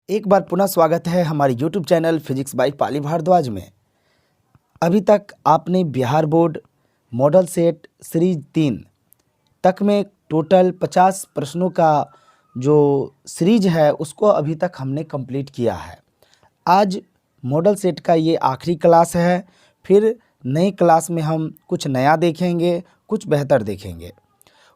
एक बार पुनः स्वागत है हमारे YouTube चैनल फिजिक्स बाय पाली भारद्वाज में। अभी तक आपने Bihar board model set series 3 तक में टोटल 50 प्रश्नों का जो सीरीज है उसको अभी तक हमने कंप्लीट किया है। आज मॉडल सेट का ये आखिरी क्लास है। फिर नई क्लास में हम कुछ नया देखेंगे, कुछ बेहतर देखेंगे।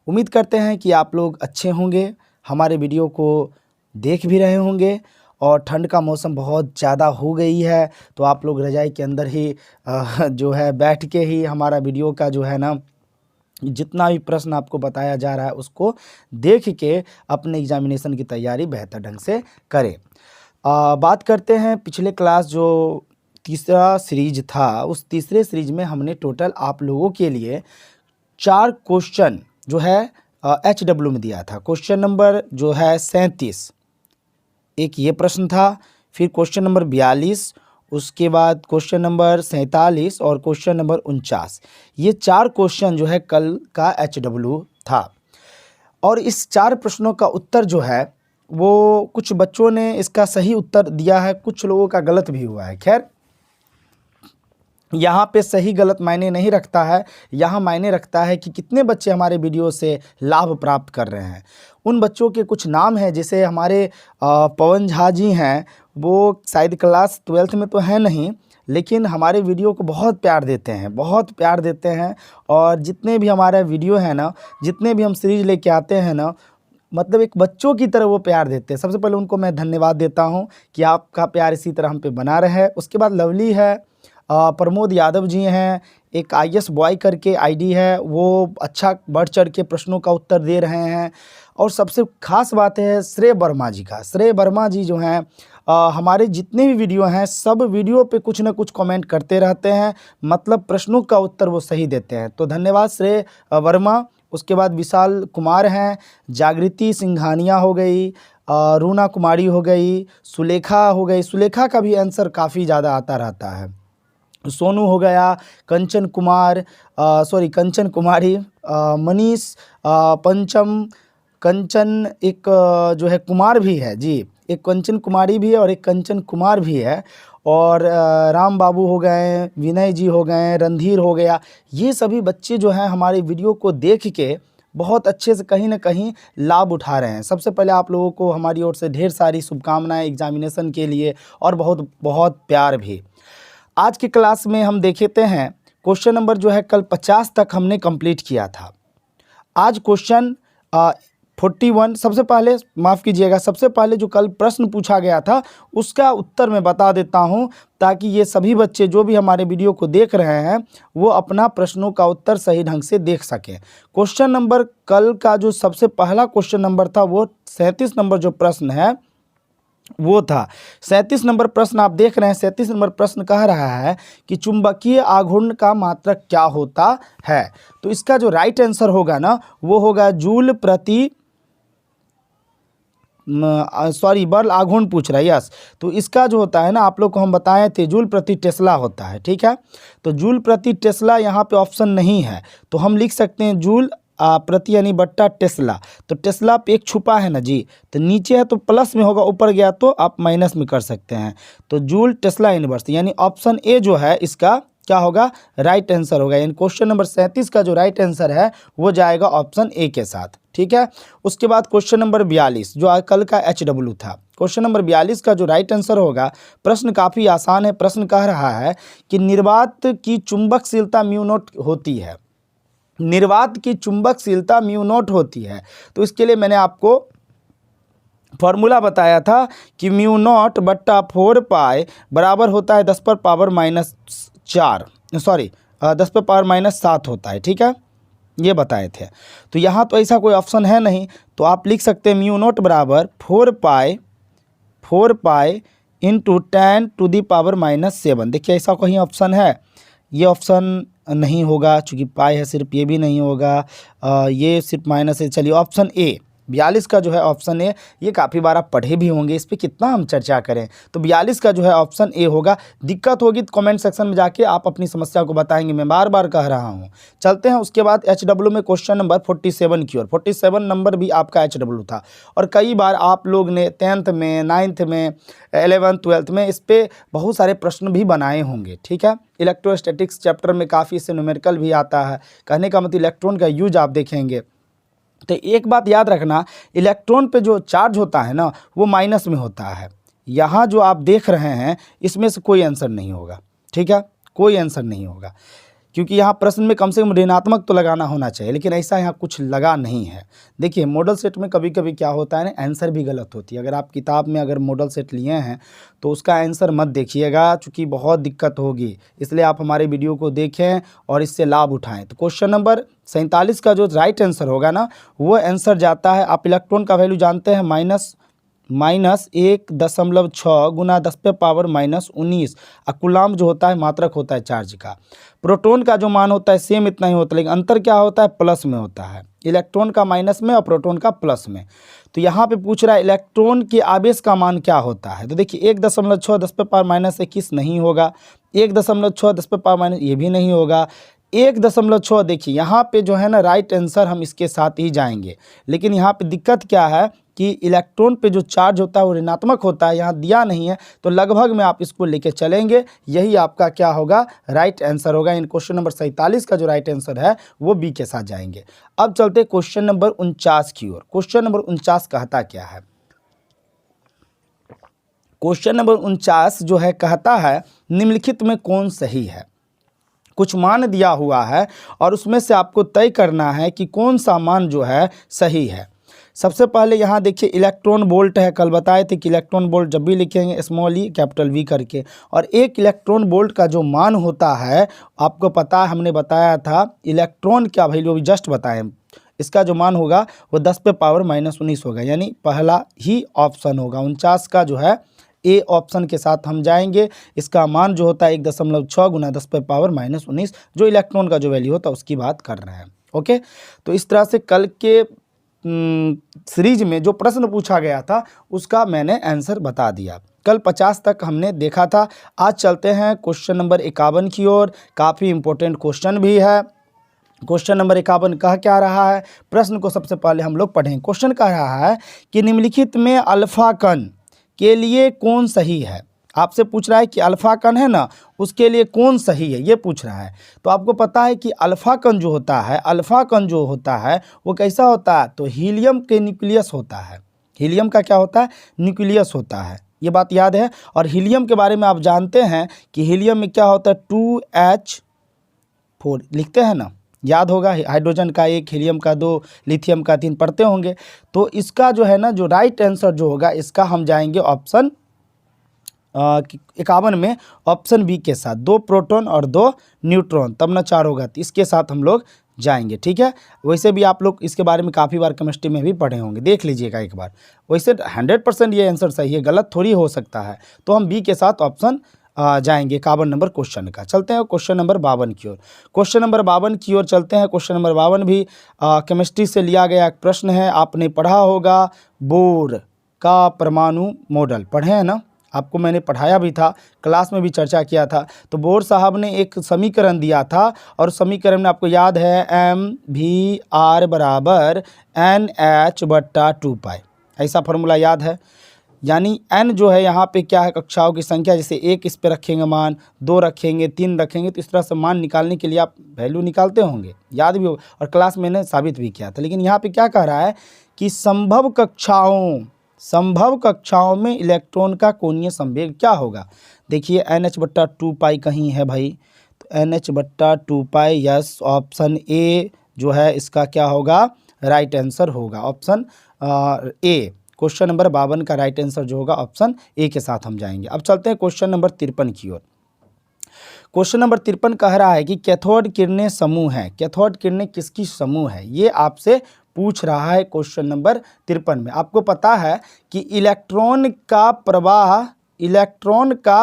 उम्मीद करते हैं कि आप लोग अच्छे होंगे, हमारे वीडियो को देख भी रहे होंगे। और ठंड का मौसम बहुत ज़्यादा हो गई है तो आप लोग रज़ाई के अंदर ही जो है बैठ के ही हमारा वीडियो का जो है ना जितना भी प्रश्न आपको बताया जा रहा है उसको देख के अपने एग्जामिनेशन की तैयारी बेहतर ढंग से करें। बात करते हैं पिछले क्लास जो तीसरा सीरीज था, उस तीसरे सीरीज में हमने टोटल आप लोगों के लिए 4 क्वेश्चन जो है HW में दिया था। क्वेश्चन नंबर जो है 37 एक ये प्रश्न था, फिर क्वेश्चन नंबर 42, उसके बाद क्वेश्चन नंबर 47 और क्वेश्चन नंबर 49। ये 4 क्वेश्चन जो है कल का HW था। और इस 4 प्रश्नों का उत्तर जो है वो कुछ बच्चों ने इसका सही उत्तर दिया है, कुछ लोगों का गलत भी हुआ है। खैर यहाँ पे सही गलत मायने नहीं रखता है, यहाँ मायने रखता है कि कितने बच्चे हमारे वीडियो से लाभ प्राप्त कर रहे हैं। उन बच्चों के कुछ नाम हैं, जैसे हमारे पवन झा जी हैं, वो शायद क्लास 12th में तो है नहीं, लेकिन हमारे वीडियो को बहुत प्यार देते हैं, बहुत प्यार देते हैं। और जितने भी हमारा वीडियो है ना, जितने भी हम सीरीज लेके आते हैं ना, मतलब एक बच्चों की तरह वो प्यार देते हैं। सबसे पहले उनको मैं धन्यवाद देता हूँ कि आपका प्यार इसी तरह हम पे बना रहे। उसके बाद लवली है, प्रमोद यादव जी हैं, एक IS बॉय करके ID है, वो अच्छा बढ़ चढ़ के प्रश्नों का उत्तर दे रहे हैं। और सबसे ख़ास बात है श्रेय वर्मा जी का। श्रेय वर्मा जी जो हैं हमारे जितने भी वीडियो हैं सब वीडियो पे कुछ ना कुछ कमेंट करते रहते हैं, मतलब प्रश्नों का उत्तर वो सही देते हैं। तो धन्यवाद श्रेय वर्मा। उसके बाद विशाल कुमार हैं, जागृति सिंघानिया हो गई, रूना कुमारी हो गई, सुलेखा हो गई। सुलेखा का भी आंसर काफ़ी ज़्यादा आता रहता है। सोनू हो गया, कंचन कंचन कुमारी, मनीष, पंचम, कंचन एक जो है कुमार भी है जी, एक कंचन कुमारी भी है और एक कंचन कुमार भी है। और राम बाबू हो गए, विनय जी हो गए, रणधीर हो गया। ये सभी बच्चे जो हैं हमारे वीडियो को देख के बहुत अच्छे से कहीं ना कहीं लाभ उठा रहे हैं। सबसे पहले आप लोगों को हमारी ओर से ढेर सारी शुभकामनाएं एग्जामिनेशन के लिए और बहुत बहुत प्यार भी। आज की क्लास में हम देखते हैं क्वेश्चन नंबर जो है कल 50 तक हमने कंप्लीट किया था। आज क्वेश्चन 41, सबसे पहले माफ़ कीजिएगा, सबसे पहले जो कल प्रश्न पूछा गया था उसका उत्तर मैं बता देता हूं, ताकि ये सभी बच्चे जो भी हमारे वीडियो को देख रहे हैं वो अपना प्रश्नों का उत्तर सही ढंग से देख सकें। क्वेश्चन नंबर कल का जो सबसे पहला क्वेश्चन नंबर था वो 37 नंबर जो प्रश्न है वो था। 37 नंबर प्रश्न आप देख रहे हैं। 37 नंबर प्रश्न कह रहा है कि चुंबकीय आघूर्ण का मात्रक क्या होता है। तो इसका जो राइट आंसर होगा ना वो होगा जूल प्रति बल आघूर्ण पूछ रहा है। यस, तो इसका जो होता है ना, आप लोग को हम बताए थे जूल प्रति टेस्ला होता है। ठीक है, तो जूल प्रति टेस्ला यहाँ पे ऑप्शन नहीं है, तो हम लिख सकते हैं जूल प्रति यानी बट्टा टेस्ला। तो टेस्ला पे एक छुपा है ना जी, तो नीचे है तो प्लस में होगा, ऊपर गया तो आप माइनस में कर सकते हैं। तो जूल टेस्ला इनवर्स यानी ऑप्शन ए जो है इसका क्या होगा, राइट आंसर होगा। यानी क्वेश्चन नंबर 37 का जो राइट आंसर है वो जाएगा ऑप्शन ए के साथ। ठीक है, उसके बाद क्वेश्चन नंबर 42 जो कल का HW था। क्वेश्चन नंबर 42 का जो राइट आंसर होगा, प्रश्न काफ़ी आसान है। प्रश्न कह रहा है कि निर्वात की चुंबकशीलता म्यू नॉट होती है। निर्वात की चुंबकशीलता म्यू नॉट होती है। तो इसके लिए मैंने आपको फॉर्मूला बताया था कि म्यू नॉट बट्टा 4 पाई बराबर होता है 10 पर पावर माइनस 7 होता है। ठीक है, ये बताए थे। तो यहाँ तो ऐसा कोई ऑप्शन है नहीं, तो आप लिख सकते हैं म्यू नॉट बराबर 4 pi into 10 to the power minus 7। देखिए ऐसा कहीं ऑप्शन है, ये ऑप्शन नहीं होगा, चूँकि पाई है सिर्फ, ये भी नहीं होगा, ये सिर्फ माइनस है। चलिए ऑप्शन ए, 42 का जो है ऑप्शन ए, ये काफ़ी बार आप पढ़े भी होंगे, इस पर कितना हम चर्चा करें। तो 42 का जो है ऑप्शन ए होगा। दिक्कत होगी तो कमेंट सेक्शन में जाके आप अपनी समस्या को बताएंगे, मैं बार बार कह रहा हूँ। चलते हैं उसके बाद HW में क्वेश्चन नंबर 47 की ओर। 47 नंबर भी आपका HW था और कई बार आप लोग ने 10th में, 9th में, 11th 12th में इस पर बहुत सारे प्रश्न भी बनाए होंगे। ठीक है, इलेक्ट्रोस्टैटिक्स चैप्टर में काफ़ी इससे न्यूमेरिकल भी आता है। कहने का मतलब इलेक्ट्रॉन का यूज आप देखेंगे। तो एक बात याद रखना, इलेक्ट्रॉन पे जो चार्ज होता है ना, वो माइनस में होता है। यहाँ जो आप देख रहे हैं इसमें से कोई आंसर नहीं होगा। ठीक है, कोई आंसर नहीं होगा, क्योंकि यहाँ प्रश्न में कम से कम ऋणात्मक तो लगाना होना चाहिए, लेकिन ऐसा यहाँ कुछ लगा नहीं है। देखिए मॉडल सेट में कभी कभी क्या होता है ना, आंसर भी गलत होती है। अगर आप किताब में अगर मॉडल सेट लिए हैं तो उसका आंसर मत देखिएगा, चूँकि बहुत दिक्कत होगी। इसलिए आप हमारे वीडियो को देखें और इससे लाभ उठाएं। तो क्वेश्चन नंबर 47 का जो राइट आंसर होगा ना, वो आंसर जाता है, आप इलेक्ट्रॉन का वैल्यू जानते हैं, -1.6 गुना 10⁻⁻19। और कूलाम जो होता है मात्रक होता है चार्ज का। प्रोटॉन का जो मान होता है सेम इतना ही होता है, लेकिन अंतर क्या होता है, प्लस में होता है। इलेक्ट्रॉन का माइनस में और प्रोटॉन का प्लस में। तो यहाँ पे पूछ रहा है इलेक्ट्रॉन के आवेश का मान क्या होता है। तो देखिए 1.6 10⁻⁻21 नहीं होगा, 1.6 10⁻⁻, ये भी नहीं होगा, 1.6। देखिए यहाँ पे जो है ना राइट आंसर हम इसके साथ ही जाएंगे। लेकिन यहाँ पे दिक्कत क्या है कि इलेक्ट्रॉन पे जो चार्ज होता है वो ऋणात्मक होता है, यहाँ दिया नहीं है, तो लगभग में आप इसको लेके चलेंगे। यही आपका क्या होगा, राइट आंसर होगा। इन क्वेश्चन नंबर 47 का जो राइट आंसर है वो बी के साथ जाएंगे। अब चलते क्वेश्चन नंबर 49 की ओर। क्वेश्चन नंबर 49 कहता क्या है, क्वेश्चन नंबर 49 जो है कहता है निम्नलिखित में कौन सही है। कुछ मान दिया हुआ है और उसमें से आपको तय करना है कि कौन सा मान जो है सही है। सबसे पहले यहाँ देखिए इलेक्ट्रॉन वोल्ट है। कल बताए थे कि इलेक्ट्रॉन वोल्ट जब भी लिखेंगे स्मॉल ई कैपिटल वी करके, और एक इलेक्ट्रॉन वोल्ट का जो मान होता है आपको पता है, हमने बताया था इलेक्ट्रॉन का वैल्यू भी जस्ट बताएं, इसका जो मान होगा वो 10⁻⁻19 होगा, यानी पहला ही ऑप्शन होगा। 49 का जो है ए ऑप्शन के साथ हम जाएंगे। इसका मान जो होता है 1.6 गुना 10⁻⁻19, जो इलेक्ट्रॉन का जो वैल्यू होता है उसकी बात कर रहे हैं। ओके, तो इस तरह से कल के सीरीज में जो प्रश्न पूछा गया था उसका मैंने आंसर बता दिया। कल 50 तक हमने देखा था। आज चलते हैं क्वेश्चन नंबर 51 की ओर। काफ़ी इंपॉर्टेंट क्वेश्चन भी है। क्वेश्चन नंबर 51 कह क्या रहा है, प्रश्न को सबसे पहले हम लोग पढ़ें। क्वेश्चन कह रहा है कि निम्नलिखित में अल्फा कण के लिए कौन सही है। आपसे पूछ रहा है कि अल्फा कण है ना, उसके लिए कौन सही है, ये पूछ रहा है। तो आपको पता है कि अल्फा कण जो होता है, अल्फा कण जो होता है वो कैसा होता है, तो हीलियम के न्यूक्लियस होता है। हीलियम का क्या होता है, न्यूक्लियस होता है, ये बात याद है। और हीलियम के बारे में आप जानते हैं कि हीलियम में क्या होता है, 2H4 लिखते हैं ना, याद होगा। हाइड्रोजन का 1, हीलियम का 2, लिथियम का 3 पढ़ते होंगे। तो इसका जो है ना, जो राइट आंसर जो होगा इसका हम जाएंगे ऑप्शन 51 में, ऑप्शन बी के साथ। 2 प्रोटॉन और 2 न्यूट्रॉन, तब ना 4 होगा, तो इसके साथ हम लोग जाएंगे। ठीक है, वैसे भी आप लोग इसके बारे में काफ़ी बार केमिस्ट्री में भी पढ़े होंगे, देख लीजिएगा एक बार। वैसे 100% ये आंसर सही है, गलत थोड़ी हो सकता है। तो हम बी के साथ ऑप्शन जाएंगे 51 नंबर क्वेश्चन का। चलते हैं क्वेश्चन नंबर 52 की ओर। क्वेश्चन नंबर 52 की ओर चलते हैं। क्वेश्चन नंबर 52 भी केमिस्ट्री से लिया गया एक प्रश्न है। आपने पढ़ा होगा बोर का परमाणु मॉडल, पढ़े हैं ना, आपको मैंने पढ़ाया भी था, क्लास में भी चर्चा किया था। तो बोर साहब ने एक समीकरण दिया था और समीकरण में आपको याद है mVr बराबर NH/2π, ऐसा फार्मूला याद है। यानी n जो है यहाँ पे क्या है, कक्षाओं की संख्या। जैसे 1 इस पे रखेंगे मान, 2 रखेंगे, 3 रखेंगे, तो इस तरह से मान निकालने के लिए आप वैल्यू निकालते होंगे, याद भी होगा, और क्लास में मैंने साबित भी किया था। लेकिन यहाँ पे क्या कह रहा है कि संभव कक्षाओं में इलेक्ट्रॉन का कोणीय संवेग क्या होगा। देखिए NH/2π कहीं है भाई, तो NH/2π, यस, ऑप्शन ए जो है इसका क्या होगा, राइट आंसर होगा, ऑप्शन ए। क्वेश्चन नंबर 52 का राइट आंसर जो होगा ऑप्शन ए के साथ हम जाएंगे। अब चलते हैं क्वेश्चन नंबर 53 की ओर। क्वेश्चन नंबर 53 कह रहा है कि कैथोड किरणें समूह है। कैथोड किरणें किसकी समूह है, ये आपसे पूछ रहा है क्वेश्चन नंबर 53 में। आपको पता है कि इलेक्ट्रॉन का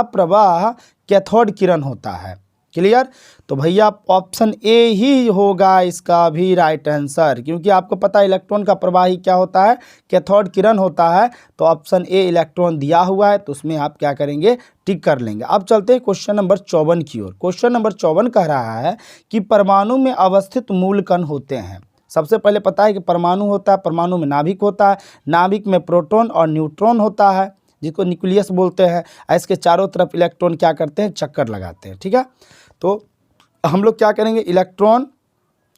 प्रवाह कैथोड किरण होता है। क्लियर। तो भैया ऑप्शन ए ही होगा इसका भी राइट आंसर, क्योंकि आपको पता है इलेक्ट्रॉन का प्रवाही क्या होता है, कैथोड किरण होता है। तो ऑप्शन ए इलेक्ट्रॉन दिया हुआ है, तो उसमें आप क्या करेंगे, टिक कर लेंगे। अब चलते हैं क्वेश्चन नंबर 54 की ओर। क्वेश्चन नंबर 54 कह रहा है कि परमाणु में अवस्थित मूल कण होते हैं। सबसे पहले पता है कि परमाणु होता है, परमाणु में नाभिक होता है, नाभिक में प्रोटॉन और न्यूट्रॉन होता है, जिसको न्यूक्लियस बोलते हैं। इसके चारों तरफ इलेक्ट्रॉन क्या करते हैं, चक्कर लगाते हैं, ठीक है। तो हम लोग क्या करेंगे, इलेक्ट्रॉन,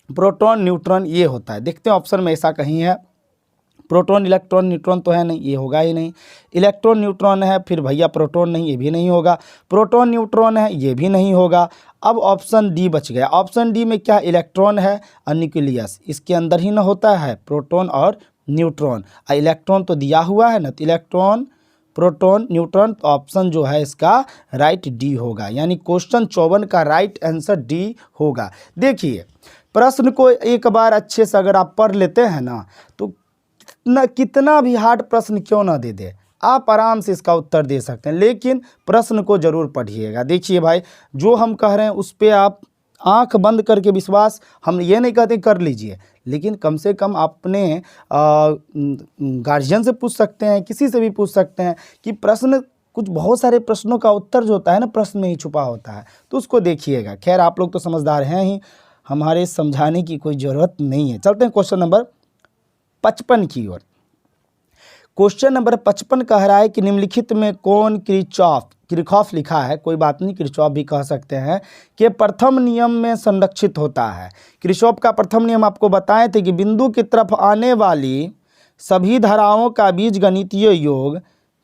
प्रोटॉन, न्यूट्रॉन ये होता है। देखते हैं ऑप्शन में ऐसा कहीं है, प्रोटॉन, इलेक्ट्रॉन, न्यूट्रॉन तो है नहीं, ये होगा ही नहीं। इलेक्ट्रॉन, न्यूट्रॉन है, फिर भैया प्रोटॉन नहीं, ये भी नहीं होगा। प्रोटॉन, न्यूट्रॉन है, ये भी नहीं होगा। अब ऑप्शन डी बच गया। ऑप्शन डी में क्या, इलेक्ट्रॉन है और न्यूक्लियस, इसके अंदर ही ना होता है प्रोटॉन और न्यूट्रॉन। इलेक्ट्रॉन तो दिया हुआ है ना, तो इलेक्ट्रॉन, प्रोटॉन, न्यूट्रॉन, तो ऑप्शन जो है इसका राइट डी होगा, यानी क्वेश्चन 54 का राइट आंसर डी होगा। देखिए प्रश्न को एक बार अच्छे से अगर आप पढ़ लेते हैं ना, तो कितना भी हार्ड प्रश्न क्यों ना दे दे, आप आराम से इसका उत्तर दे सकते हैं, लेकिन प्रश्न को जरूर पढ़िएगा। देखिए भाई, जो हम कह रहे हैं उस पर आप आंख बंद करके विश्वास, हम ये नहीं कहते कर लीजिए, लेकिन कम से कम अपने गार्जियन से पूछ सकते हैं, किसी से भी पूछ सकते हैं कि प्रश्न, कुछ बहुत सारे प्रश्नों का उत्तर जो होता है ना, प्रश्न में ही छुपा होता है, तो उसको देखिएगा। खैर आप लोग तो समझदार हैं ही, हमारे समझाने की कोई ज़रूरत नहीं है। चलते हैं क्वेश्चन नंबर 55 की ओर। क्वेश्चन नंबर 55 कह रहा है कि निम्नलिखित में कौन किरचॉफ लिखा है, कोई बात नहीं, किरचॉफ भी कह सकते हैं, कि प्रथम नियम में संरक्षित होता है। किरचॉफ का प्रथम नियम आपको बताए थे कि बिंदु की तरफ आने वाली सभी धाराओं का बीजगणितीय योग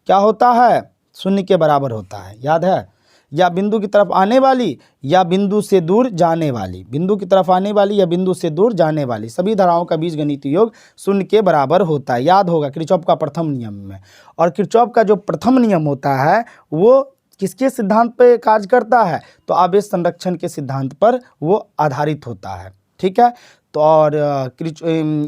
क्या होता है, शून्य के बराबर होता है, याद है। या बिंदु की तरफ आने वाली या बिंदु से दूर जाने वाली, बिंदु की तरफ आने वाली या बिंदु से दूर जाने वाली सभी धाराओं का बीजगणितीय योग शून्य के बराबर होता है, याद होगा किरचॉफ का प्रथम नियम में। और किरचॉफ का जो प्रथम नियम होता है वो किसके सिद्धांत पर कार्य करता है, तो आवेश संरक्षण के सिद्धांत पर वो आधारित होता है, ठीक है। तो और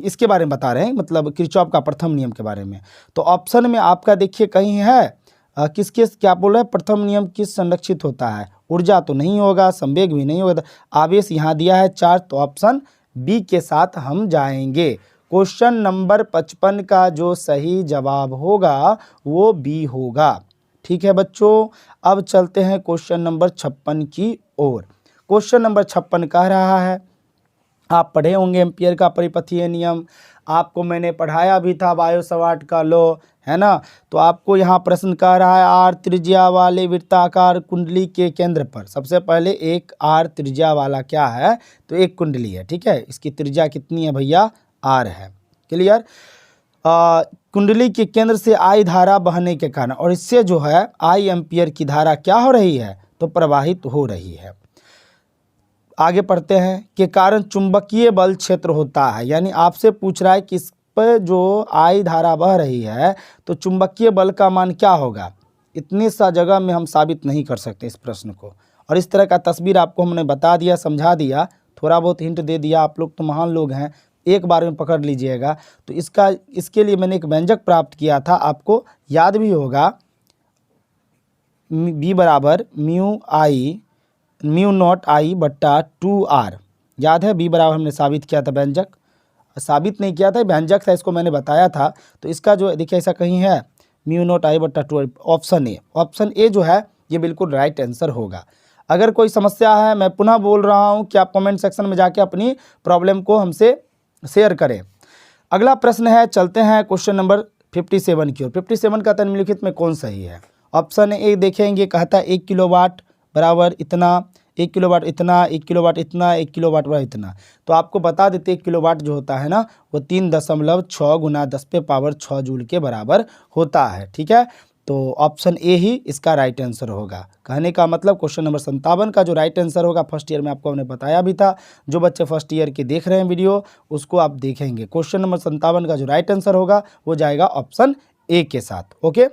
इसके बारे में बता रहे हैं, मतलब किरचॉफ का प्रथम नियम के बारे में। तो ऑप्शन में आपका देखिए कहीं है किसके, क्या बोल रहे हैं, प्रथम नियम किस संरक्षित होता है, ऊर्जा तो नहीं होगा, संवेग भी नहीं होगा, आवेश यहाँ दिया है चार्ज, तो ऑप्शन बी के साथ हम जाएंगे। क्वेश्चन नंबर 55 का जो सही जवाब होगा वो बी होगा, ठीक है बच्चों। अब चलते हैं क्वेश्चन नंबर 56 की ओर। क्वेश्चन नंबर 56 कह रहा है, आप पढ़े होंगे एम्पियर का परिपथीय नियम, आपको मैंने पढ़ाया भी था बायो सवार्ट का लॉ, है ना। तो आपको यहाँ प्रश्न कह रहा है, आर त्रिज्या वाले वृत्ताकार कुंडली के केंद्र पर, सबसे पहले एक आर त्रिज्या वाला क्या है, तो एक कुंडली है, ठीक है। इसकी त्रिज्या कितनी है भैया, आर है, क्लियर। कुंडली के केंद्र से आई धारा बहने के कारण, और इससे जो है आई एम्पियर की धारा क्या हो रही है, तो प्रवाहित हो रही है। आगे पढ़ते हैं, के कारण चुंबकीय बल क्षेत्र होता है, यानी आपसे पूछ रहा है कि इस पर जो आई धारा बह रही है तो चुंबकीय बल का मान क्या होगा। इतनी सा जगह में हम साबित नहीं कर सकते इस प्रश्न को, और इस तरह का तस्वीर आपको हमने बता दिया, समझा दिया, थोड़ा बहुत हिंट दे दिया। आप लोग तो महान लोग हैं, एक बार में पकड़ लीजिएगा। तो इसके लिए मैंने एक व्यंजक प्राप्त किया था, आपको याद भी होगा, बी बराबर म्यू नॉट आई बट्टा 2r, याद है। बी बराबर हमने साबित किया था, व्यंजक साबित नहीं किया था, व्यंजक था, इसको मैंने बताया था। तो इसका जो देखिए ऐसा कहीं है, म्यू नॉट आई बट्टा 2r, ऑप्शन ए जो है ये बिल्कुल राइट आंसर होगा। अगर कोई समस्या है, मैं पुनः बोल रहा हूँ कि आप कमेंट सेक्शन में जाके अपनी प्रॉब्लम को हमसे शेयर करें। अगला प्रश्न है, चलते हैं क्वेश्चन नंबर 57 की ओर। 57 का निम्नलिखित में कौन सही है। ऑप्शन ए देखेंगे, कहता है 1 किलोवाट बराबर इतना, 1 किलोवाट इतना, 1 किलोवाट इतना, 1 किलोवाट बराबर इतना। तो आपको बता देते 1 किलोवाट जो होता है ना, वो 3.6 गुना 10⁻6 जूल के बराबर होता है, ठीक है। तो ऑप्शन ए ही इसका राइट आंसर होगा। कहने का मतलब क्वेश्चन नंबर 57 का जो राइट आंसर होगा, फर्स्ट ईयर में आपको हमने बताया भी था, जो बच्चे फर्स्ट ईयर के देख रहे हैं वीडियो उसको आप देखेंगे। क्वेश्चन नंबर 57 का जो राइट आंसर होगा वो जाएगा ऑप्शन ए के साथ, ओके।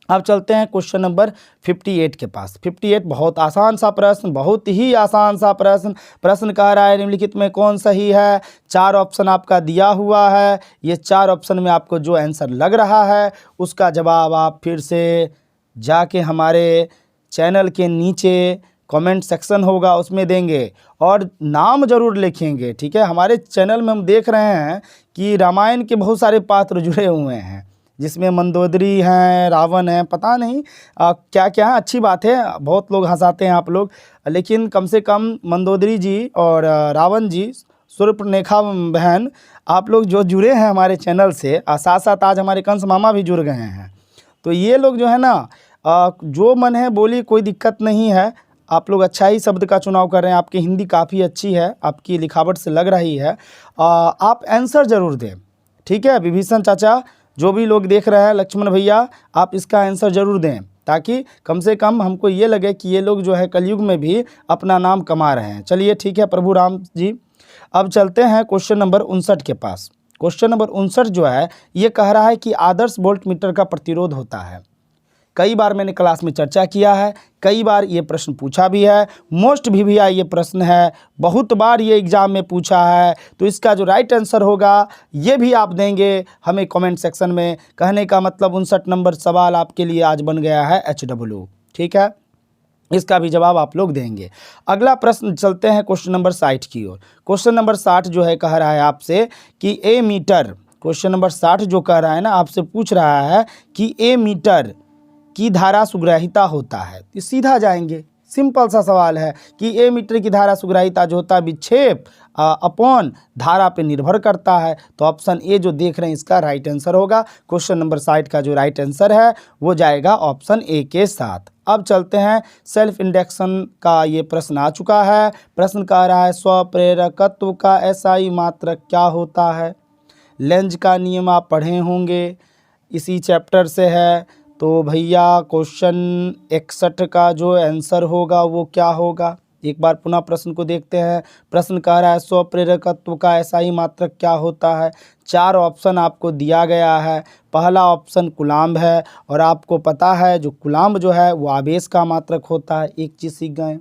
अब चलते हैं क्वेश्चन नंबर 58 के पास। 58 बहुत आसान सा प्रश्न, बहुत ही आसान सा प्रश्न। प्रश्न कह रहा है निम्नलिखित में कौन सही है। 4 ऑप्शन आपका दिया हुआ है, ये 4 ऑप्शन में आपको जो आंसर लग रहा है उसका जवाब आप फिर से जाके हमारे चैनल के नीचे कमेंट सेक्शन होगा उसमें देंगे और नाम जरूर लिखेंगे, ठीक है। हमारे चैनल में हम देख रहे हैं कि रामायण के बहुत सारे पात्र जुड़े हुए हैं, जिसमें मंदोदरी हैं, रावण हैं, पता नहीं क्या क्या है। अच्छी बात है, बहुत लोग हंसाते हैं आप लोग, लेकिन कम से कम मंदोदरी जी और रावण जी, शूर्पणखा बहन, आप लोग जो जुड़े हैं हमारे चैनल से, साथ साथ आज हमारे कंस मामा भी जुड़ गए हैं। तो ये लोग जो है ना, जो मन है बोली, कोई दिक्कत नहीं है। आप लोग अच्छा ही शब्द का चुनाव कर रहे हैं, आपकी हिंदी काफ़ी अच्छी है, आपकी लिखावट से लग रही है। आप आंसर ज़रूर दें, ठीक है। विभीषण चाचा, जो भी लोग देख रहे हैं, लक्ष्मण भैया, आप इसका आंसर ज़रूर दें, ताकि कम से कम हमको ये लगे कि ये लोग जो है कलयुग में भी अपना नाम कमा रहे हैं। चलिए ठीक है प्रभु राम जी, अब चलते हैं क्वेश्चन नंबर 59 के पास। क्वेश्चन नंबर 59 जो है ये कह रहा है कि आदर्श वोल्ट मीटर का प्रतिरोध होता है। कई बार मैंने क्लास में चर्चा किया है, कई बार ये प्रश्न पूछा भी है, मोस्ट भी ये प्रश्न है, बहुत बार ये एग्जाम में पूछा है। तो इसका जो राइट आंसर होगा ये भी आप देंगे हमें कमेंट सेक्शन में। कहने का मतलब 59 नंबर सवाल आपके लिए आज बन गया है HW, ठीक है। इसका भी जवाब आप लोग देंगे। अगला प्रश्न चलते हैं क्वेश्चन नंबर 60 की ओर। क्वेश्चन नंबर 60 जो है कह रहा है आपसे कि ए मीटर, क्वेश्चन नंबर 60 जो कह रहा है ना, आपसे पूछ रहा है कि ए मीटर की धारा सुग्राहिता होता है। तो सीधा जाएंगे, सिंपल सा सवाल है कि ए मीटर की धारा सुग्राहिता जो होता है विक्षेप अपॉन धारा पे निर्भर करता है। तो ऑप्शन ए जो देख रहे हैं इसका राइट आंसर होगा। क्वेश्चन नंबर 60 का जो राइट आंसर है वो जाएगा ऑप्शन ए के साथ। अब चलते हैं सेल्फ इंडक्शन का, ये प्रश्न आ चुका है। प्रश्न कह रहा है स्वप्रेरकत्व का एसआई मात्रक क्या होता है। लेंज का नियम आप पढ़े होंगे, इसी चैप्टर से है। तो भैया क्वेश्चन 61 का जो आंसर होगा वो क्या होगा, एक बार पुनः प्रश्न को देखते हैं। प्रश्न कह रहा है स्वप्रेरकत्व का एसआई मात्रक क्या होता है। 4 ऑप्शन आपको दिया गया है। पहला ऑप्शन कूलम्ब है, और आपको पता है जो कूलम्ब जो है वो आवेश का मात्रक होता है। एक चीज़ सीख गए।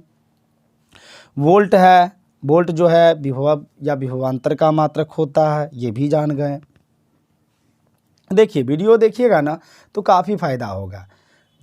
वोल्ट है, वोल्ट जो है विभव या विभवांतर का मात्रक होता है, ये भी जान गए। देखिए वीडियो देखिएगा ना तो काफ़ी फ़ायदा होगा,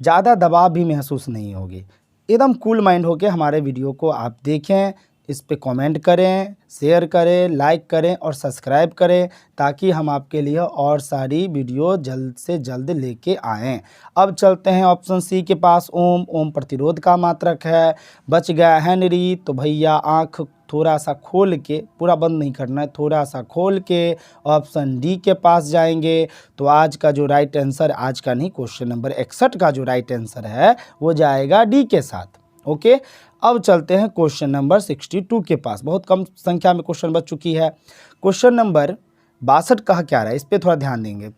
ज़्यादा दबाव भी महसूस नहीं होगी। एकदम कूल माइंड होके हमारे वीडियो को आप देखें, इस पे कमेंट करें, शेयर करें, लाइक करें और सब्सक्राइब करें, ताकि हम आपके लिए और सारी वीडियो जल्द से जल्द लेके आएँ। अब चलते हैं ऑप्शन सी के पास। ओम, ओम प्रतिरोध का मात्रक है। बच गया हेनरी, तो भैया आँख थोड़ा सा खोल के, पूरा बंद नहीं करना है, थोड़ा सा खोल के ऑप्शन डी के पास जाएंगे। तो आज का जो राइट आंसर, आज का नहीं, क्वेश्चन नंबर 61 का जो राइट आंसर है वो जाएगा डी के साथ। ओके, अब चलते हैं क्वेश्चन नंबर 62 के पास। बहुत कम संख्या में क्वेश्चन बच चुकी है। क्वेश्चन नंबर 62 कहा क्या रहा है, इस पे थोड़ा ध्यान देंगे।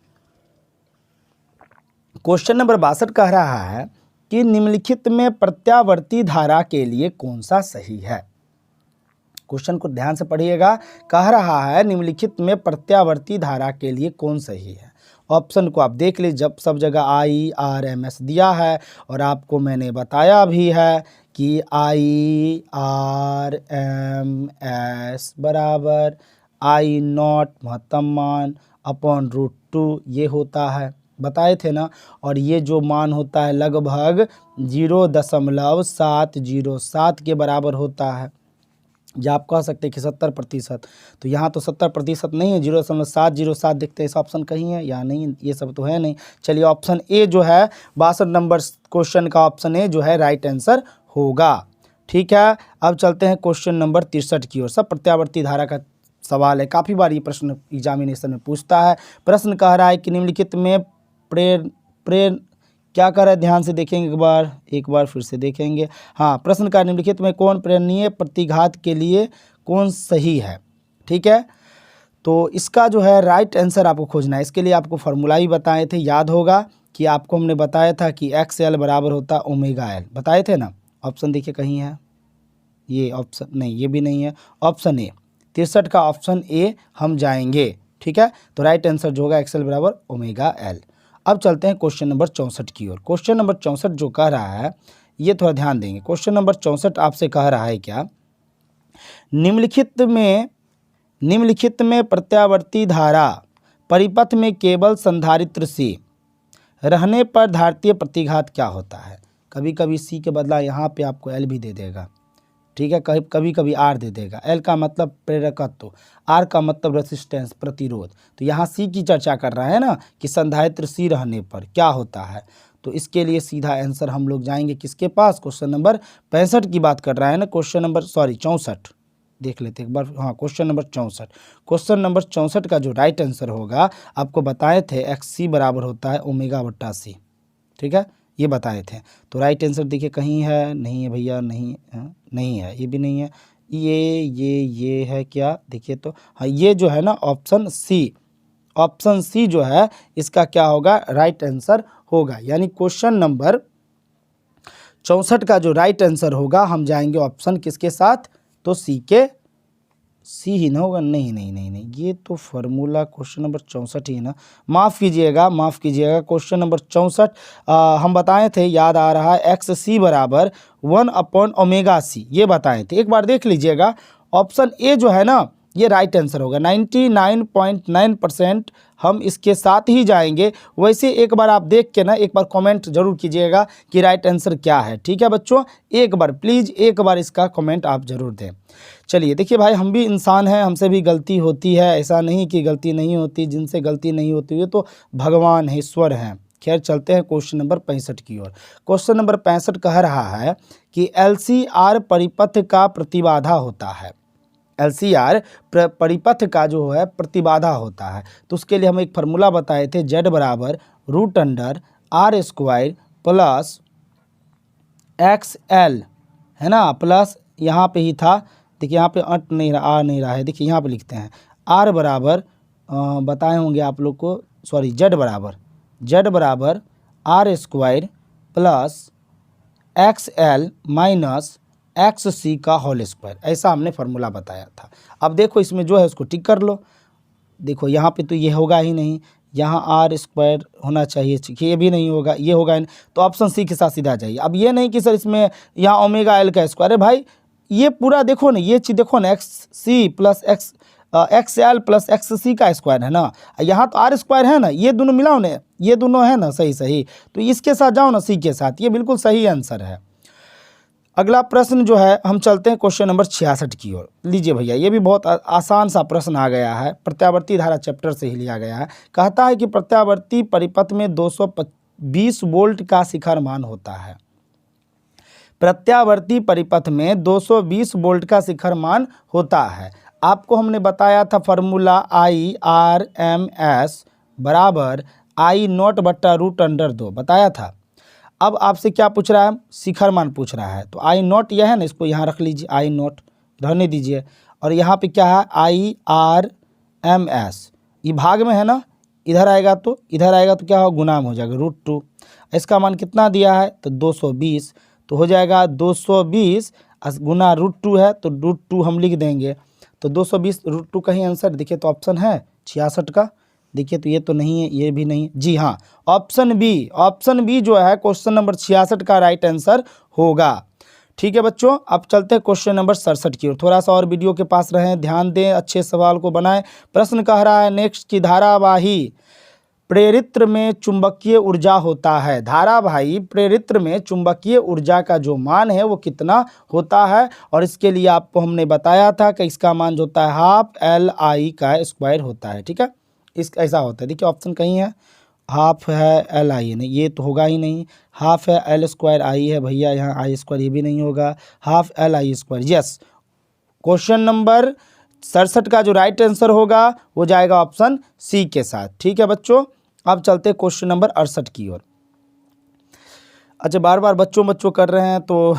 क्वेश्चन नंबर 62 कह रहा है कि निम्नलिखित में प्रत्यावर्ती धारा के लिए कौन सा सही है। क्वेश्चन को ध्यान से पढ़िएगा। कह रहा है निम्नलिखित में प्रत्यावर्ती धारा के लिए कौन सही है। ऑप्शन को आप देख लीजिए, जब सब जगह IRMS दिया है, और आपको मैंने बताया भी है कि IRMS बराबर I0 महत्तम मान अपॉन √2 ये होता है, बताए थे ना। और ये जो मान होता है लगभग 0.707 के बराबर होता है, या आप कह सकते हैं कि 70%। तो यहाँ तो 70% नहीं है, 0.707 देखते हैं, इस ऑप्शन कहीं है या नहीं, ये सब तो है नहीं। चलिए ऑप्शन ए जो है 62 नंबर क्वेश्चन का ऑप्शन ए जो है राइट आंसर होगा, ठीक है। अब चलते हैं क्वेश्चन नंबर 63 की ओर। सब प्रत्यावर्ती धारा का सवाल है, काफ़ी बार ये प्रश्न एग्जामिनेशन में पूछता है। प्रश्न कह रहा है कि निम्नलिखित में क्या कर रहा है, ध्यान से देखेंगे, एक बार फिर से देखेंगे। हाँ, प्रश्न का निम्नलिखित में कौन प्रेरणीय प्रतिघात के लिए कौन सही है, ठीक है। तो इसका जो है राइट आंसर आपको खोजना है। इसके लिए आपको फार्मूला ही बताए थे, याद होगा कि आपको हमने बताया था कि XL बराबर होता ω/L, बताए थे ना। ऑप्शन देखिए कहीं है, ये ऑप्शन नहीं, ये भी नहीं है, ऑप्शन ए 63 का ऑप्शन ए हम जाएंगे, ठीक है। तो राइट आंसर जो होगा XL बराबर ω/L। अब चलते हैं क्वेश्चन नंबर 64 की ओर। क्वेश्चन नंबर 64 जो कह रहा है ये थोड़ा ध्यान देंगे। क्वेश्चन नंबर 64 आपसे कह रहा है क्या, निम्नलिखित में प्रत्यावर्ती धारा परिपथ में केवल संधारित्र से रहने पर धारितीय प्रतिघात क्या होता है। कभी कभी सी के बदला यहाँ पे आपको एल भी दे देगा, ठीक है। कभी कभी आर दे देगा। एल का मतलब प्रेरकत्व, आर का मतलब रेसिस्टेंस, प्रतिरोध। तो यहाँ सी की चर्चा कर रहा है ना कि संधारित्र सी रहने पर क्या होता है। तो इसके लिए सीधा आंसर हम लोग जाएंगे किसके पास, क्वेश्चन नंबर 65 की बात कर रहा है ना, क्वेश्चन नंबर 64 देख लेते एक बार। हाँ, क्वेश्चन नंबर 64। क्वेश्चन नंबर 64 का जो राइट आंसर होगा, आपको बताए थे एक्स सी बराबर होता है ओमेगा बट्टा सी, ठीक है, ये बताए थे। तो राइट आंसर देखिए कहीं है, नहीं है भैया, नहीं है, नहीं है, ये भी नहीं है, ये है क्या, देखिए तो हाँ, ये जो है ना ऑप्शन सी जो है इसका क्या होगा, राइट आंसर होगा। यानी क्वेश्चन नंबर 64 का जो राइट आंसर होगा, हम जाएंगे ऑप्शन किसके साथ, तो सी ही ना होगा, नहीं, ये तो फार्मूला क्वेश्चन नंबर 64 ही ना, माफ़ कीजिएगा क्वेश्चन नंबर 64 हम बताए थे, याद आ रहा है, एक्स सी बराबर 1/ओमेगा सी, ये बताए थे। एक बार देख लीजिएगा, ऑप्शन ए जो है ना ये राइट आंसर होगा। 99.9% हम इसके साथ ही जाएंगे। वैसे एक बार आप देख के ना एक बार कमेंट जरूर कीजिएगा कि राइट आंसर क्या है, ठीक है बच्चों, एक बार प्लीज़ एक बार इसका कमेंट आप ज़रूर दें। चलिए देखिए भाई, हम भी इंसान हैं, हमसे भी गलती होती है, ऐसा नहीं कि गलती नहीं होती, जिनसे गलती नहीं होती है तो भगवान है, ईश्वर हैं। खैर चलते हैं क्वेश्चन नंबर 65 की ओर। क्वेश्चन नंबर 65 कह रहा है कि LCR परिपथ का प्रतिबाधा होता है। LCR परिपथ का जो है प्रतिबाधा होता है। तो उसके लिए हम एक फार्मूला बताए थे, Z बराबर √R² प्लस XL, है ना, प्लस यहाँ पे ही था, देखिए यहाँ पे अंट नहीं रहा, आ नहीं रहा है, देखिए यहाँ पे लिखते हैं R बराबर बताए होंगे आप लोग को, सॉरी Z बराबर R² plus XL minus XC का होल स्क्वायर, ऐसा हमने फार्मूला बताया था। अब देखो इसमें जो है उसको टिक कर लो। देखो यहाँ पे तो ये होगा ही नहीं, यहाँ R² होना चाहिए, ये भी नहीं होगा, ये होगा नहीं, तो ऑप्शन सी के साथ सीधा जाइए। अब ये नहीं कि सर इसमें यहाँ ओमेगा एल का स्क्वायर है, भाई ये पूरा देखो ना, ये चीज़ देखो ना, XC plus XL plus XC का स्क्वायर है ना, यहाँ तो R² है ना, ये दोनों मिलाओ ना, ये दोनों है ना, सही, तो इसके साथ जाओ ना, सी के साथ, ये बिल्कुल सही आंसर है। अगला प्रश्न जो है, हम चलते हैं क्वेश्चन नंबर 66 की ओर। लीजिए भैया, ये भी बहुत आसान सा प्रश्न आ गया है, प्रत्यावर्ती धारा चैप्टर से ही लिया गया है। कहता है कि प्रत्यावर्ती परिपथ में 220 वोल्ट का शिखर मान होता है। प्रत्यावर्ती परिपथ में 220 वोल्ट का शिखर मान होता है। आपको हमने बताया था फार्मूला IRMS बराबर I0/√2 बताया था। अब आपसे क्या पूछ रहा है, शिखर मान पूछ रहा है, तो I0 यह है ना, इसको यहाँ रख लीजिए, I0 रहने दीजिए, और यहाँ पे क्या है IRMS, ये भाग में है ना, इधर आएगा तो क्या होगा, गुना में हो जाएगा √2। इसका मान कितना दिया है, तो 220, तो हो जाएगा 220 गुना √2 है, तो √2 हम लिख देंगे, तो 220 √2 का ही आंसर। देखिए तो ऑप्शन है 66 का, देखिए तो ये तो नहीं है, ये भी नहीं है, जी हाँ, ऑप्शन बी जो है क्वेश्चन नंबर 66 का राइट आंसर होगा। ठीक है बच्चों, अब चलते हैं क्वेश्चन नंबर 67 की ओर। थोड़ा सा और वीडियो के पास रहें, ध्यान दें, अच्छे सवाल को बनाएं। प्रश्न कह रहा है नेक्स्ट की धारावाही प्रेरित्र में चुंबकीय ऊर्जा होता है। धारावाही प्रेरित्र में चुंबकीय ऊर्जा का जो मान है वो कितना होता है, और इसके लिए आपको हमने बताया था कि इसका मान जो होता है ½ LI² होता है, ठीक है, इस ऐसा होता है। देखिए ऑप्शन कहीं है, हाफ है LI, नहीं ये तो होगा ही नहीं, हाफ है L² है भैया, यहाँ I² ये भी नहीं होगा, half LI², yes, question number 67 का जो राइट आंसर होगा वो जाएगा ऑप्शन सी के साथ। ठीक है बच्चों, अब चलते क्वेश्चन नंबर 68 की ओर। अच्छा, बार बार बच्चों कर रहे हैं, तो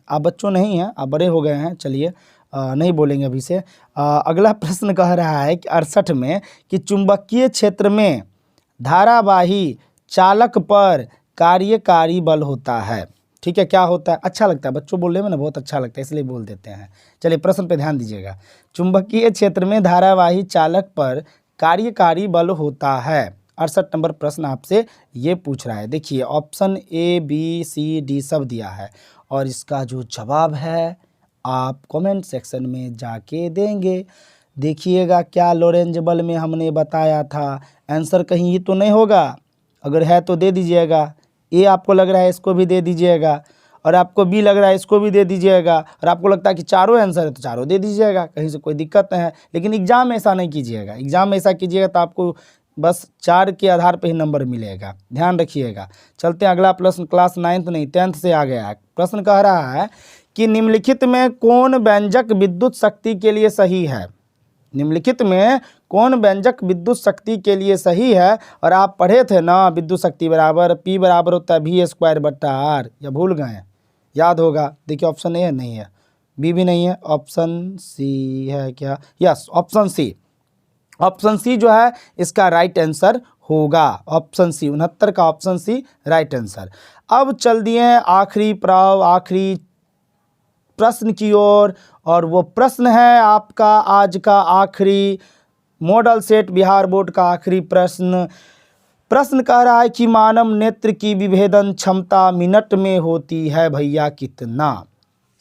आप बच्चों नहीं हैं, आप बड़े हो गए हैं, चलिए नहीं बोलेंगे अभी से। अगला प्रश्न कह रहा है कि 68 में कि चुंबकीय क्षेत्र में धारावाही चालक पर कार्यकारी बल होता है। ठीक है, क्या होता है, अच्छा लगता है बच्चों बोलने में ना, बहुत अच्छा लगता है, इसलिए बोल देते हैं। चलिए प्रश्न पे ध्यान दीजिएगा। चुंबकीय क्षेत्र में धारावाही चालक पर कार्यकारी बल होता है। 68 नंबर प्रश्न आपसे ये पूछ रहा है। देखिए ऑप्शन ABCD सब दिया है, और इसका जो जवाब है आप कमेंट सेक्शन में जाके देंगे। देखिएगा क्या लोरेंज बल में हमने बताया था, आंसर कहीं ही तो नहीं होगा, अगर है तो दे दीजिएगा, ए आपको लग रहा है इसको भी दे दीजिएगा, और आपको बी लग रहा है इसको भी दे दीजिएगा, और आपको लगता है कि चारों आंसर है तो चारों दे दीजिएगा, कहीं से कोई दिक्कत नहीं है। लेकिन एग्ज़ाम में ऐसा नहीं कीजिएगा, एग्ज़ाम में ऐसा कीजिएगा तो आपको बस 4 के आधार पे ही नंबर मिलेगा, ध्यान रखिएगा। चलते हैं अगला प्रश्न, क्लास 9th नहीं 10th से आ गया है। प्रश्न कह रहा है कि निम्नलिखित में कौन व्यंजक विद्युत शक्ति के लिए सही है। निम्नलिखित में कौन व्यंजक विद्युत शक्ति के लिए सही है। और आप पढ़े थे ना, विद्युत शक्ति बराबर P बराबर होता है V²/R, या भूल गए? याद होगा। देखिए ऑप्शन ए नहीं है, बी भी नहीं है, ऑप्शन सी है क्या? Yes, option C. Option C जो है इसका राइट आंसर होगा, ऑप्शन सी 69 का ऑप्शन सी राइट आंसर। अब चल दिए हैं आखिरी प्रश्न की ओर, और वो प्रश्न है आपका आज का आखिरी मॉडल सेट बिहार बोर्ड का आखिरी प्रश्न। प्रश्न कह रहा है कि मानव नेत्र की विभेदन क्षमता मिनट में होती है भैया कितना।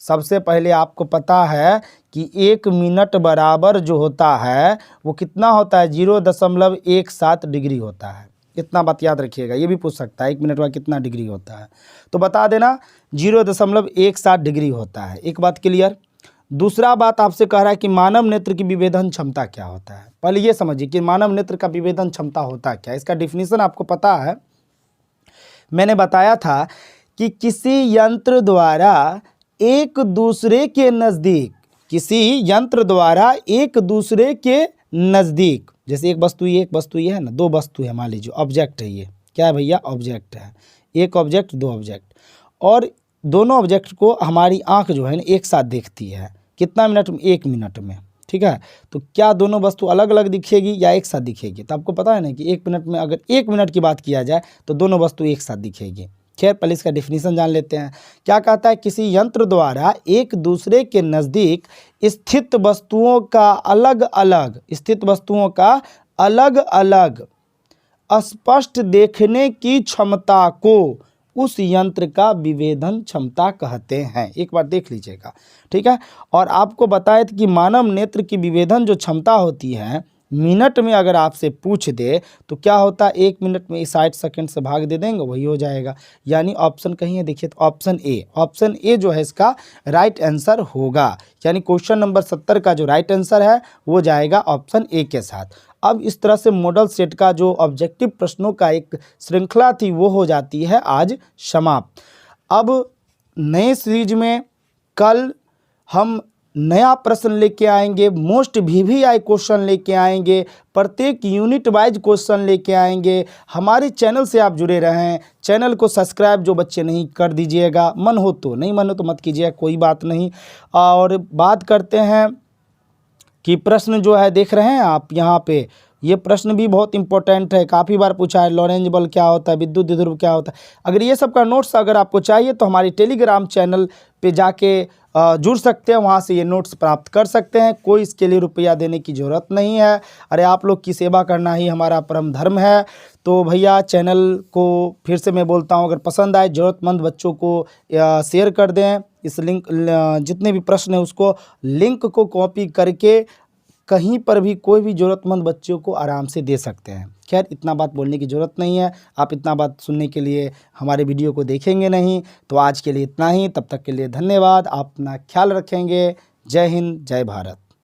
सबसे पहले आपको पता है कि 1 मिनट बराबर जो होता है वो कितना होता है, 0.17 डिग्री होता है। इतना बात याद रखिएगा, ये भी पूछ सकता है 1 मिनट में कितना डिग्री होता है, तो बता देना 0.17 डिग्री होता है। एक बात क्लियर। दूसरा बात आपसे कह रहा है कि मानव नेत्र की विभेदन क्षमता क्या होता है। पहले ये समझिए कि मानव नेत्र का विभेदन क्षमता होता क्या है। इसका डिफिनीशन आपको पता है, मैंने बताया था कि किसी यंत्र द्वारा एक दूसरे के नज़दीक, किसी यंत्र द्वारा एक दूसरे के नज़दीक, जैसे एक वस्तु ये है ना, 2 वस्तु है, मान लीजिए ऑब्जेक्ट है, ये क्या है भैया, ऑब्जेक्ट है। एक ऑब्जेक्ट 2 ऑब्जेक्ट, और दोनों ऑब्जेक्ट को हमारी आंख जो है ना एक साथ देखती है। कितना मिनट में? 1 मिनट में, ठीक है। तो क्या दोनों वस्तु अलग अलग दिखेगी या एक साथ दिखेगी? तो आपको पता है ना कि 1 मिनट में, अगर 1 मिनट की बात किया जाए तो दोनों वस्तु एक साथ दिखेगी। खैर पहले इसका डिफिनीशन जान लेते हैं। क्या कहता है, किसी यंत्र द्वारा एक दूसरे के नज़दीक स्थित वस्तुओं का अलग अलग स्पष्ट देखने की क्षमता को उस यंत्र का विभेदन क्षमता कहते हैं। एक बार देख लीजिएगा, ठीक है। और आपको बताया था कि मानव नेत्र की विभेदन जो क्षमता होती है मिनट में, अगर आपसे पूछ दे तो क्या होता है, 1 मिनट में 60 सेकंड से भाग दे देंगे, वही हो जाएगा। यानी ऑप्शन कहीं है, देखिए तो ऑप्शन ए जो है इसका राइट आंसर होगा। यानी क्वेश्चन नंबर 70 का जो राइट आंसर है वो जाएगा ऑप्शन ए के साथ। अब इस तरह से मॉडल सेट का जो ऑब्जेक्टिव प्रश्नों का एक श्रृंखला थी वो हो जाती है आज समाप्त। अब नए सीरीज में कल हम नया प्रश्न लेके आएंगे, मोस्ट VVI क्वेश्चन लेके आएंगे, प्रत्येक यूनिट वाइज क्वेश्चन लेके आएंगे। हमारे चैनल से आप जुड़े रहें, चैनल को सब्सक्राइब जो बच्चे नहीं कर दीजिएगा, मन हो तो, नहीं मन हो तो मत कीजिएगा, कोई बात नहीं। और बात करते हैं कि प्रश्न जो है देख रहे हैं आप यहाँ पे, ये प्रश्न भी बहुत इंपॉर्टेंट है, काफ़ी बार पूछा है। लॉरेंज बल क्या होता है, विद्युत द्विध्रुव क्या होता है। अगर ये सब का नोट्स अगर आपको चाहिए तो हमारी टेलीग्राम चैनल पे जाके जुड़ सकते हैं, वहाँ से ये नोट्स प्राप्त कर सकते हैं। कोई इसके लिए रुपया देने की ज़रूरत नहीं है। अरे आप लोग की सेवा करना ही हमारा परम धर्म है। तो भैया चैनल को फिर से मैं बोलता हूँ, अगर पसंद आए ज़रूरतमंद बच्चों को शेयर कर दें। इस लिंक, जितने भी प्रश्न हैं उसको लिंक को कॉपी करके कहीं पर भी कोई भी ज़रूरतमंद बच्चों को आराम से दे सकते हैं। खैर इतना बात बोलने की ज़रूरत नहीं है, आप इतना बात सुनने के लिए हमारे वीडियो को देखेंगे नहीं। तो आज के लिए इतना ही, तब तक के लिए धन्यवाद। आप अपना ख्याल रखेंगे। जय हिंद, जय भारत।